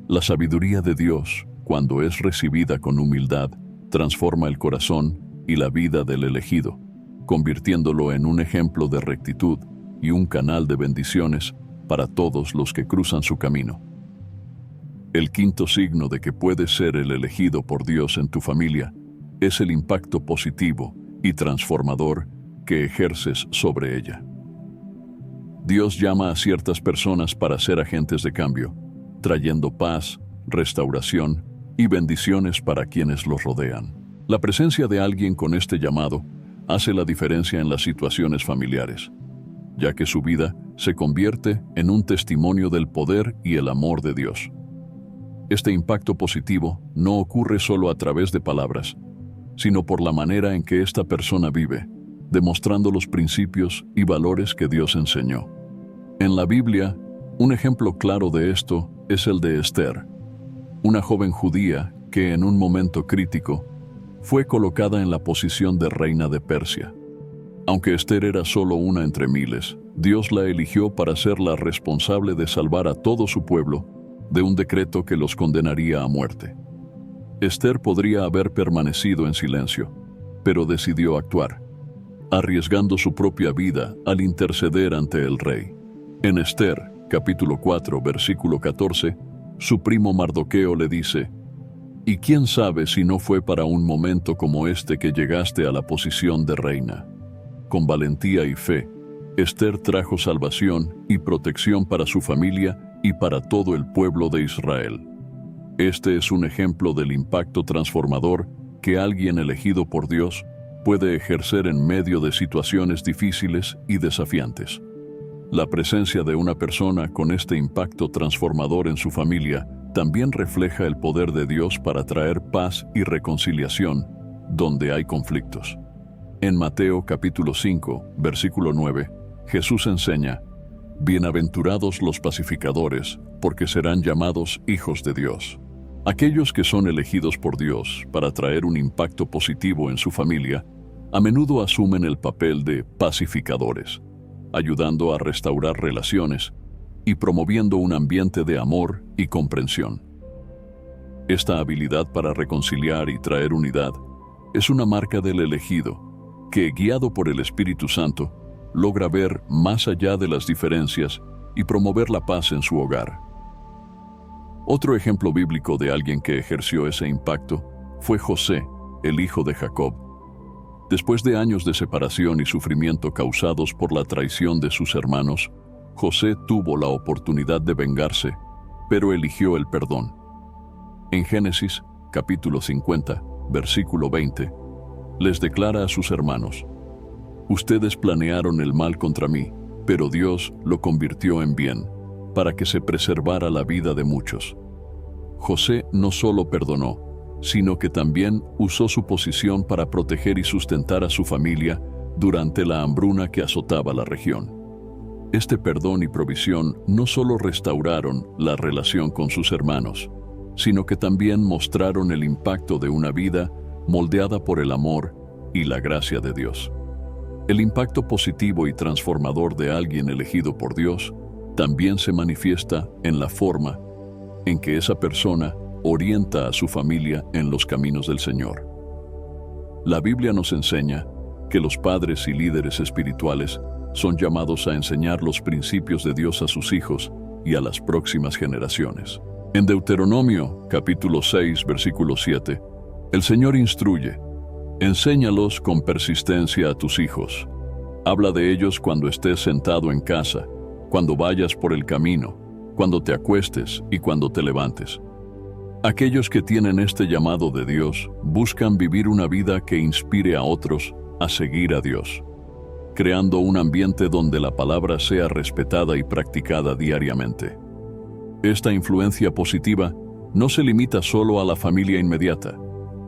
La sabiduría de Dios, cuando es recibida con humildad, transforma el corazón y la vida del elegido, convirtiéndolo en un ejemplo de rectitud y un canal de bendiciones para todos los que cruzan su camino. El quinto signo de que puedes ser el elegido por Dios en tu familia es el impacto positivo y transformador que ejerces sobre ella. Dios llama a ciertas personas para ser agentes de cambio, trayendo paz, restauración y bendiciones para quienes los rodean. La presencia de alguien con este llamado hace la diferencia en las situaciones familiares, ya que su vida se convierte en un testimonio del poder y el amor de Dios. Este impacto positivo no ocurre solo a través de palabras, sino por la manera en que esta persona vive, demostrando los principios y valores que Dios enseñó. En la Biblia, un ejemplo claro de esto es el de Esther, una joven judía que en un momento crítico fue colocada en la posición de reina de Persia. Aunque Esther era solo una entre miles, Dios la eligió para ser la responsable de salvar a todo su pueblo de un decreto que los condenaría a muerte. Esther podría haber permanecido en silencio, pero decidió actuar, arriesgando su propia vida al interceder ante el rey. En Esther, capítulo 4, versículo 14, su primo Mardoqueo le dice: «¿Y quién sabe si no fue para un momento como este que llegaste a la posición de reina?» Con valentía y fe, Esther trajo salvación y protección para su familia y para todo el pueblo de Israel. Este es un ejemplo del impacto transformador que alguien elegido por Dios puede ejercer en medio de situaciones difíciles y desafiantes. La presencia de una persona con este impacto transformador en su familia también refleja el poder de Dios para traer paz y reconciliación donde hay conflictos. En Mateo capítulo 5, versículo 9, Jesús enseña: «Bienaventurados los pacificadores, porque serán llamados hijos de Dios». Aquellos que son elegidos por Dios para traer un impacto positivo en su familia, a menudo asumen el papel de pacificadores, ayudando a restaurar relaciones y promoviendo un ambiente de amor y comprensión. Esta habilidad para reconciliar y traer unidad es una marca del elegido, que, guiado por el Espíritu Santo, logra ver más allá de las diferencias y promover la paz en su hogar. Otro ejemplo bíblico de alguien que ejerció ese impacto fue José, el hijo de Jacob. Después de años de separación y sufrimiento causados por la traición de sus hermanos, José tuvo la oportunidad de vengarse, pero eligió el perdón. En Génesis, capítulo 50, versículo 20, les declara a sus hermanos: ustedes planearon el mal contra mí, pero Dios lo convirtió en bien, para que se preservara la vida de muchos. José no solo perdonó, sino que también usó su posición para proteger y sustentar a su familia durante la hambruna que azotaba la región. Este perdón y provisión no solo restauraron la relación con sus hermanos, sino que también mostraron el impacto de una vida moldeada por el amor y la gracia de Dios. El impacto positivo y transformador de alguien elegido por Dios también se manifiesta en la forma en que esa persona orienta a su familia en los caminos del Señor. La Biblia nos enseña que los padres y líderes espirituales son llamados a enseñar los principios de Dios a sus hijos y a las próximas generaciones. En Deuteronomio, capítulo 6, versículo 7, el Señor instruye: enséñalos con persistencia a tus hijos. Habla de ellos cuando estés sentado en casa, cuando vayas por el camino, cuando te acuestes y cuando te levantes. Aquellos que tienen este llamado de Dios buscan vivir una vida que inspire a otros a seguir a Dios, creando un ambiente donde la palabra sea respetada y practicada diariamente. Esta influencia positiva no se limita solo a la familia inmediata,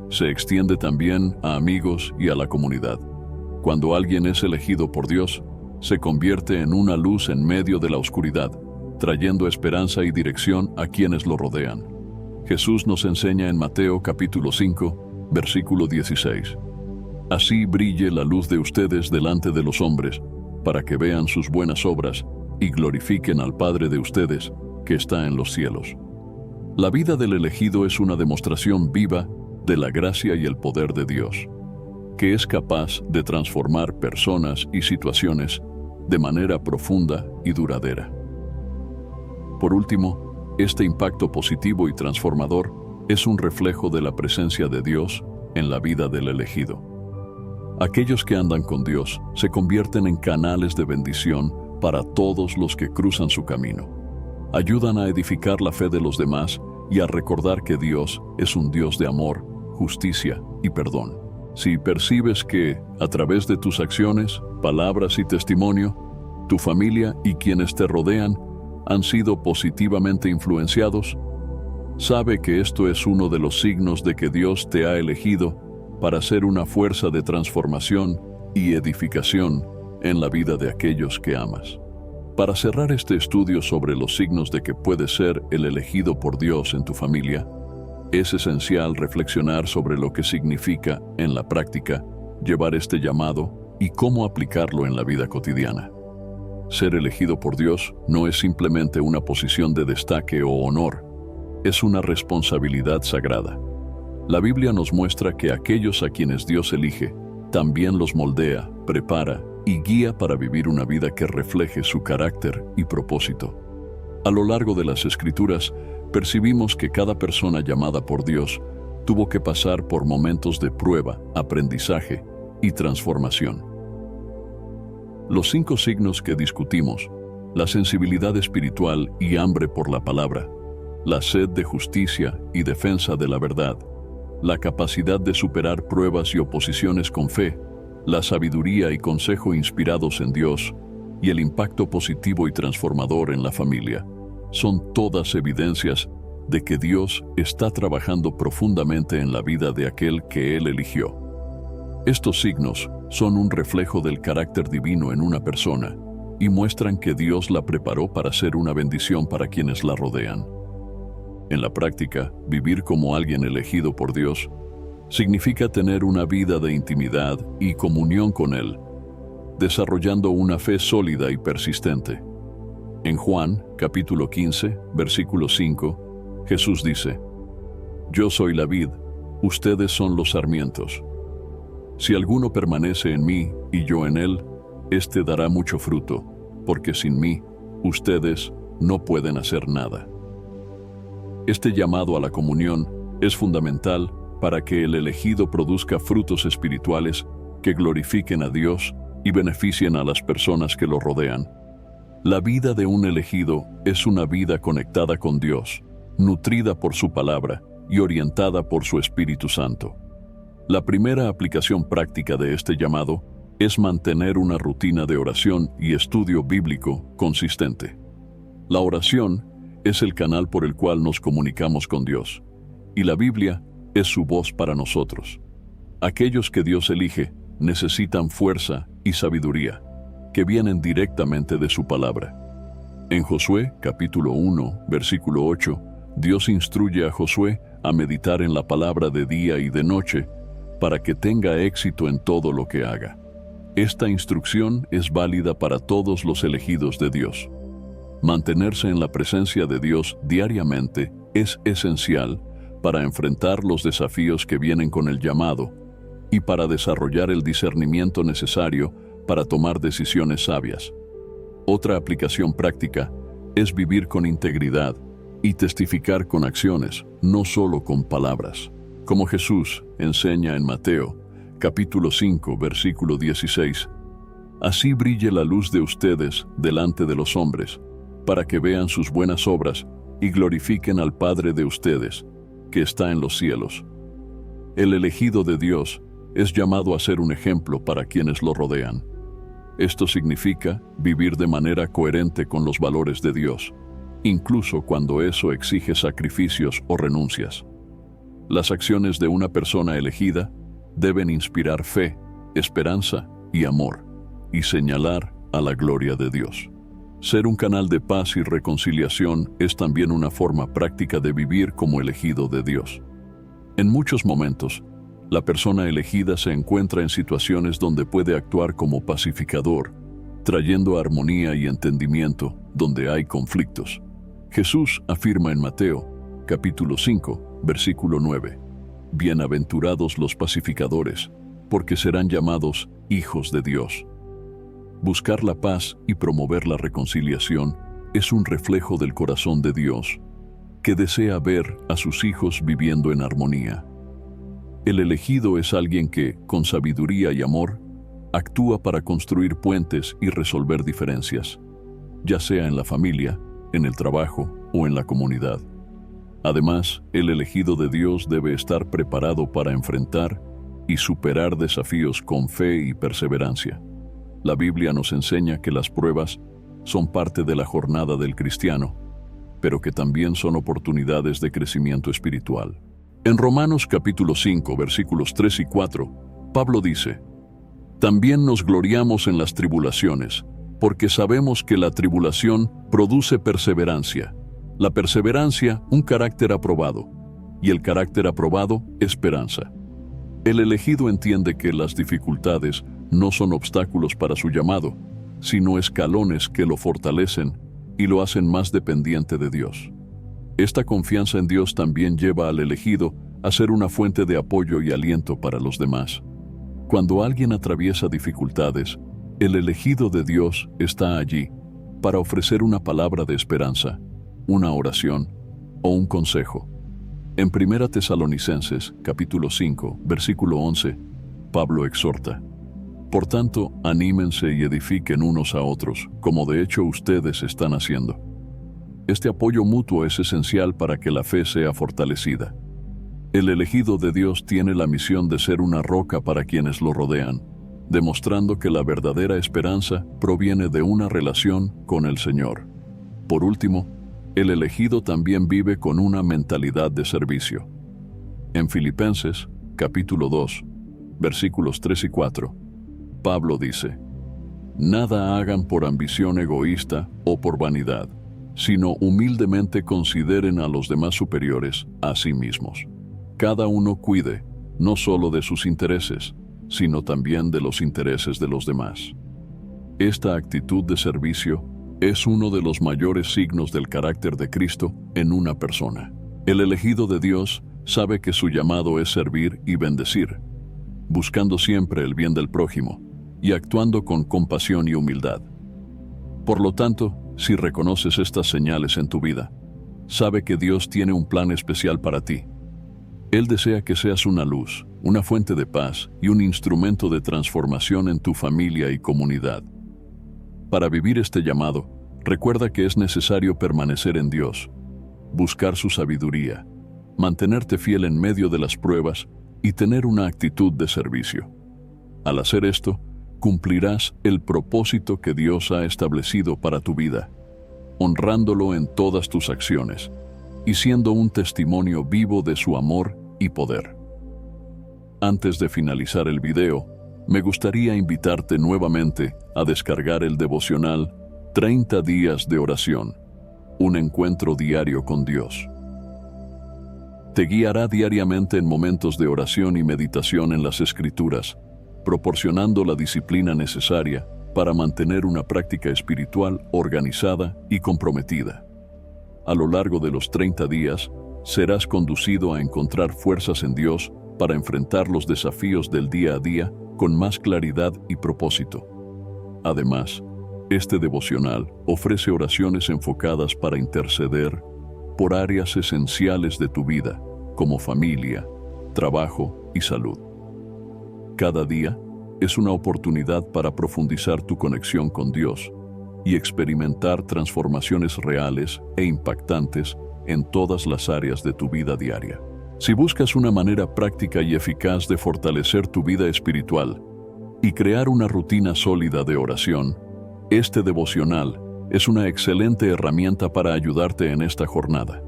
se extiende también a amigos y a la comunidad. Cuando alguien es elegido por Dios, se convierte en una luz en medio de la oscuridad, trayendo esperanza y dirección a quienes lo rodean. Jesús nos enseña en Mateo capítulo 5, versículo 16. Así brille la luz de ustedes delante de los hombres, para que vean sus buenas obras y glorifiquen al Padre de ustedes, que está en los cielos. La vida del elegido es una demostración viva de la gracia y el poder de Dios, que es capaz de transformar personas y situaciones de manera profunda y duradera. Por último, este impacto positivo y transformador es un reflejo de la presencia de Dios en la vida del elegido. Aquellos que andan con Dios se convierten en canales de bendición para todos los que cruzan su camino. Ayudan a edificar la fe de los demás y a recordar que Dios es un Dios de amor, justicia y perdón. Si percibes que, a través de tus acciones, palabras y testimonio, tu familia y quienes te rodean han sido positivamente influenciados, sabe que esto es uno de los signos de que Dios te ha elegido para ser una fuerza de transformación y edificación en la vida de aquellos que amas. Para cerrar este estudio sobre los signos de que puedes ser el elegido por Dios en tu familia, es esencial reflexionar sobre lo que significa, en la práctica, llevar este llamado y cómo aplicarlo en la vida cotidiana. Ser elegido por Dios no es simplemente una posición de destaque o honor, es una responsabilidad sagrada. La Biblia nos muestra que aquellos a quienes Dios elige, también los moldea, prepara y guía para vivir una vida que refleje su carácter y propósito. A lo largo de las Escrituras, percibimos que cada persona llamada por Dios tuvo que pasar por momentos de prueba, aprendizaje y transformación. Los 5 signos que discutimos, la sensibilidad espiritual y hambre por la palabra, la sed de justicia y defensa de la verdad, la capacidad de superar pruebas y oposiciones con fe, la sabiduría y consejo inspirados en Dios, y el impacto positivo y transformador en la familia, son todas evidencias de que Dios está trabajando profundamente en la vida de aquel que Él eligió. Estos signos son un reflejo del carácter divino en una persona y muestran que Dios la preparó para ser una bendición para quienes la rodean. En la práctica, vivir como alguien elegido por Dios significa tener una vida de intimidad y comunión con Él, desarrollando una fe sólida y persistente. En Juan, capítulo 15, versículo 5, Jesús dice: Yo soy la vid, ustedes son los sarmientos. Si alguno permanece en mí y yo en él, éste dará mucho fruto, porque sin mí, ustedes no pueden hacer nada. Este llamado a la comunión es fundamental para que el elegido produzca frutos espirituales que glorifiquen a Dios y beneficien a las personas que lo rodean. La vida de un elegido es una vida conectada con Dios, nutrida por su palabra y orientada por su Espíritu Santo. La primera aplicación práctica de este llamado es mantener una rutina de oración y estudio bíblico consistente. La oración es el canal por el cual nos comunicamos con Dios, y la Biblia es su voz para nosotros. Aquellos que Dios elige necesitan fuerza y sabiduría, que vienen directamente de su palabra. En Josué, capítulo 1, versículo 8, Dios instruye a Josué a meditar en la palabra de día y de noche para que tenga éxito en todo lo que haga. Esta instrucción es válida para todos los elegidos de Dios. Mantenerse en la presencia de Dios diariamente es esencial para enfrentar los desafíos que vienen con el llamado y para desarrollar el discernimiento necesario para tomar decisiones sabias. Otra aplicación práctica es vivir con integridad y testificar con acciones, no solo con palabras. Como Jesús enseña en Mateo, capítulo 5, versículo 16, así brille la luz de ustedes delante de los hombres, para que vean sus buenas obras y glorifiquen al Padre de ustedes, que está en los cielos. El elegido de Dios es llamado a ser un ejemplo para quienes lo rodean. Esto significa vivir de manera coherente con los valores de Dios, incluso cuando eso exige sacrificios o renuncias. Las acciones de una persona elegida deben inspirar fe, esperanza y amor, y señalar a la gloria de Dios. Ser un canal de paz y reconciliación es también una forma práctica de vivir como elegido de Dios. En muchos momentos, la persona elegida se encuentra en situaciones donde puede actuar como pacificador, trayendo armonía y entendimiento donde hay conflictos. Jesús afirma en Mateo, capítulo 5, versículo 9, bienaventurados los pacificadores, porque serán llamados hijos de Dios. Buscar la paz y promover la reconciliación es un reflejo del corazón de Dios, que desea ver a sus hijos viviendo en armonía. El elegido es alguien que, con sabiduría y amor, actúa para construir puentes y resolver diferencias, ya sea en la familia, en el trabajo o en la comunidad. Además, el elegido de Dios debe estar preparado para enfrentar y superar desafíos con fe y perseverancia. La Biblia nos enseña que las pruebas son parte de la jornada del cristiano, pero que también son oportunidades de crecimiento espiritual. En Romanos capítulo 5, versículos 3 y 4, Pablo dice, también nos gloriamos en las tribulaciones, porque sabemos que la tribulación produce perseverancia. La perseverancia, un carácter aprobado, y el carácter aprobado, esperanza. El elegido entiende que las dificultades no son obstáculos para su llamado, sino escalones que lo fortalecen y lo hacen más dependiente de Dios. Esta confianza en Dios también lleva al elegido a ser una fuente de apoyo y aliento para los demás. Cuando alguien atraviesa dificultades, el elegido de Dios está allí para ofrecer una palabra de esperanza, una oración o un consejo. En 1 Tesalonicenses, capítulo 5, versículo 11, Pablo exhorta, por tanto, anímense y edifiquen unos a otros, como de hecho ustedes están haciendo. Este apoyo mutuo es esencial para que la fe sea fortalecida. El elegido de Dios tiene la misión de ser una roca para quienes lo rodean, demostrando que la verdadera esperanza proviene de una relación con el Señor. Por último, el elegido también vive con una mentalidad de servicio. En Filipenses, capítulo 2, versículos 3 y 4, Pablo dice, nada hagan por ambición egoísta o por vanidad, sino humildemente consideren a los demás superiores a sí mismos. Cada uno cuide, no solo de sus intereses, sino también de los intereses de los demás. Esta actitud de servicio es uno de los mayores signos del carácter de Cristo en una persona. El elegido de Dios sabe que su llamado es servir y bendecir, buscando siempre el bien del prójimo y actuando con compasión y humildad. Por lo tanto, si reconoces estas señales en tu vida, sabe que Dios tiene un plan especial para ti. Él desea que seas una luz, una fuente de paz y un instrumento de transformación en tu familia y comunidad. Para vivir este llamado, recuerda que es necesario permanecer en Dios, buscar su sabiduría, mantenerte fiel en medio de las pruebas y tener una actitud de servicio. Al hacer esto, cumplirás el propósito que Dios ha establecido para tu vida, honrándolo en todas tus acciones y siendo un testimonio vivo de su amor y poder. Antes de finalizar el video, me gustaría invitarte nuevamente a descargar el devocional 30 días de oración, un encuentro diario con Dios. Te guiará diariamente en momentos de oración y meditación en las Escrituras, proporcionando la disciplina necesaria para mantener una práctica espiritual organizada y comprometida. A lo largo de los 30 días, serás conducido a encontrar fuerzas en Dios para enfrentar los desafíos del día a día con más claridad y propósito. Además, este devocional ofrece oraciones enfocadas para interceder por áreas esenciales de tu vida, como familia, trabajo y salud. Cada día es una oportunidad para profundizar tu conexión con Dios y experimentar transformaciones reales e impactantes en todas las áreas de tu vida diaria. Si buscas una manera práctica y eficaz de fortalecer tu vida espiritual y crear una rutina sólida de oración, este devocional es una excelente herramienta para ayudarte en esta jornada.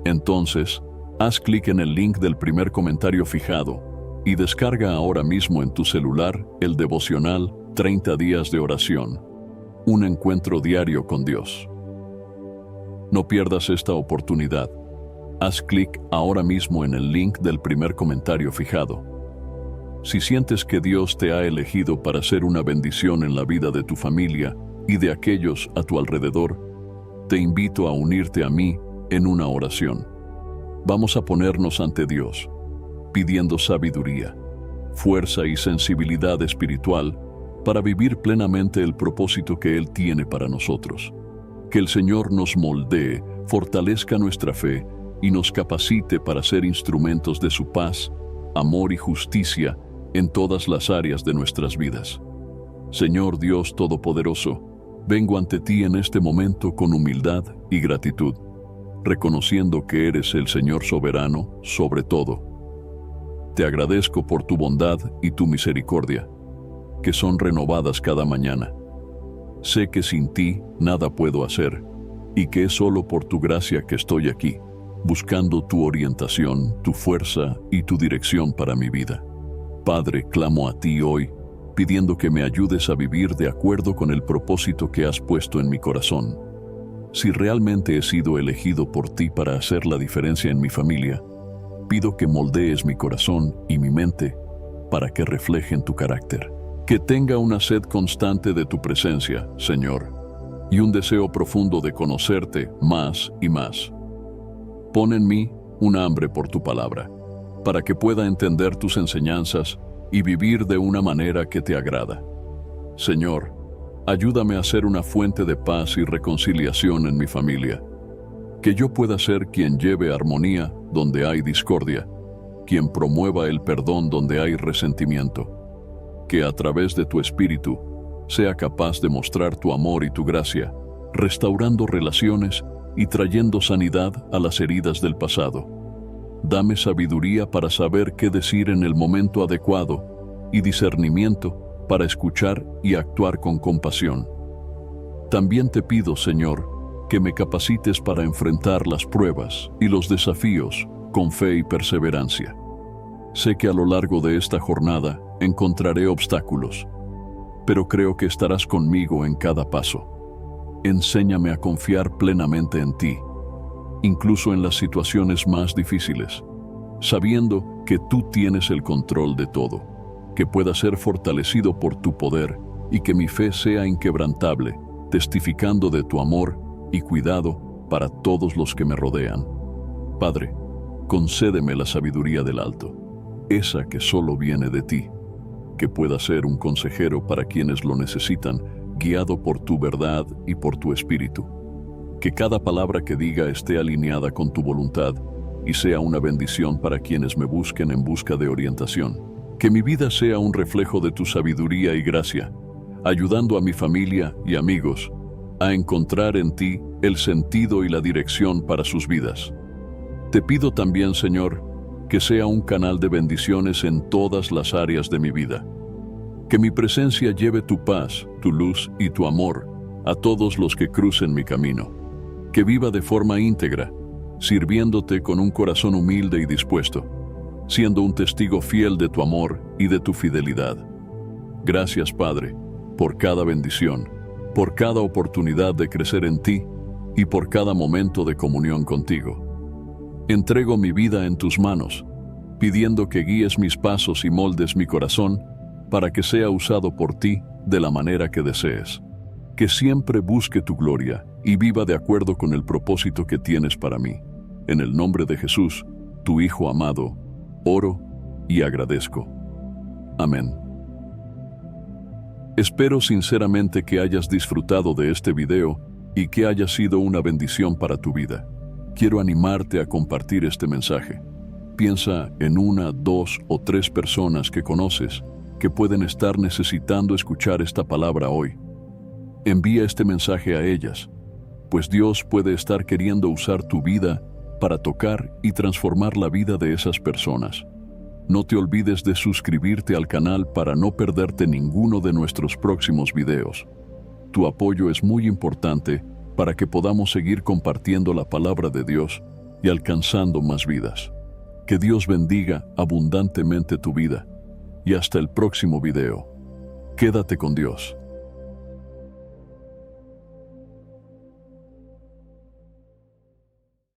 Entonces, haz clic en el link del primer comentario fijado y descarga ahora mismo en tu celular el devocional 30 días de oración, un encuentro diario con Dios. No pierdas esta oportunidad. Haz clic ahora mismo en el link del primer comentario fijado. Si sientes que Dios te ha elegido para ser una bendición en la vida de tu familia y de aquellos a tu alrededor, te invito a unirte a mí en una oración. Vamos a ponernos ante Dios, pidiendo sabiduría, fuerza y sensibilidad espiritual para vivir plenamente el propósito que Él tiene para nosotros. Que el Señor nos moldee, fortalezca nuestra fe y nos capacite para ser instrumentos de su paz, amor y justicia en todas las áreas de nuestras vidas. Señor Dios Todopoderoso, vengo ante ti en este momento con humildad y gratitud, reconociendo que eres el Señor soberano sobre todo. Te agradezco por tu bondad y tu misericordia, que son renovadas cada mañana. Sé que sin ti nada puedo hacer, y que es solo por tu gracia que estoy aquí, buscando tu orientación, tu fuerza y tu dirección para mi vida. Padre, clamo a ti hoy, pidiendo que me ayudes a vivir de acuerdo con el propósito que has puesto en mi corazón. Si realmente he sido elegido por ti para hacer la diferencia en mi familia, pido que moldees mi corazón y mi mente para que reflejen tu carácter. Que tenga una sed constante de tu presencia, Señor, y un deseo profundo de conocerte más y más. Pon en mí un hambre por tu palabra, para que pueda entender tus enseñanzas y vivir de una manera que te agrada. Señor, ayúdame a ser una fuente de paz y reconciliación en mi familia. Que yo pueda ser quien lleve armonía donde hay discordia, quien promueva el perdón donde hay resentimiento. Que a través de tu Espíritu sea capaz de mostrar tu amor y tu gracia, restaurando relaciones y trayendo sanidad a las heridas del pasado. Dame sabiduría para saber qué decir en el momento adecuado y discernimiento para escuchar y actuar con compasión. También te pido, Señor, que me capacites para enfrentar las pruebas y los desafíos con fe y perseverancia. Sé que a lo largo de esta jornada encontraré obstáculos, pero creo que estarás conmigo en cada paso. Enséñame a confiar plenamente en ti, incluso en las situaciones más difíciles, sabiendo que tú tienes el control de todo, que pueda ser fortalecido por tu poder y que mi fe sea inquebrantable, testificando de tu amor y cuidado para todos los que me rodean. Padre, concédeme la sabiduría del alto, esa que solo viene de ti, que pueda ser un consejero para quienes lo necesitan, guiado por tu verdad y por tu espíritu. Que cada palabra que diga esté alineada con tu voluntad y sea una bendición para quienes me busquen en busca de orientación. Que mi vida sea un reflejo de tu sabiduría y gracia, ayudando a mi familia y amigos a encontrar en ti el sentido y la dirección para sus vidas. Te pido también, Señor, que sea un canal de bendiciones en todas las áreas de mi vida. Que mi presencia lleve tu paz, tu luz y tu amor a todos los que crucen mi camino. Que viva de forma íntegra, sirviéndote con un corazón humilde y dispuesto, siendo un testigo fiel de tu amor y de tu fidelidad. Gracias, Padre, por cada bendición, por cada oportunidad de crecer en ti y por cada momento de comunión contigo. Entrego mi vida en tus manos, pidiendo que guíes mis pasos y moldes mi corazón para que sea usado por ti de la manera que desees. Que siempre busque tu gloria y viva de acuerdo con el propósito que tienes para mí. En el nombre de Jesús, tu Hijo amado, oro y agradezco. Amén. Espero sinceramente que hayas disfrutado de este video y que haya sido una bendición para tu vida. Quiero animarte a compartir este mensaje. Piensa en 1, 2 o 3 personas que conoces que pueden estar necesitando escuchar esta palabra hoy. Envía este mensaje a ellas, pues Dios puede estar queriendo usar tu vida para tocar y transformar la vida de esas personas. No te olvides de suscribirte al canal para no perderte ninguno de nuestros próximos videos. Tu apoyo es muy importante para que podamos seguir compartiendo la palabra de Dios y alcanzando más vidas. Que Dios bendiga abundantemente tu vida y hasta el próximo video. Quédate con Dios.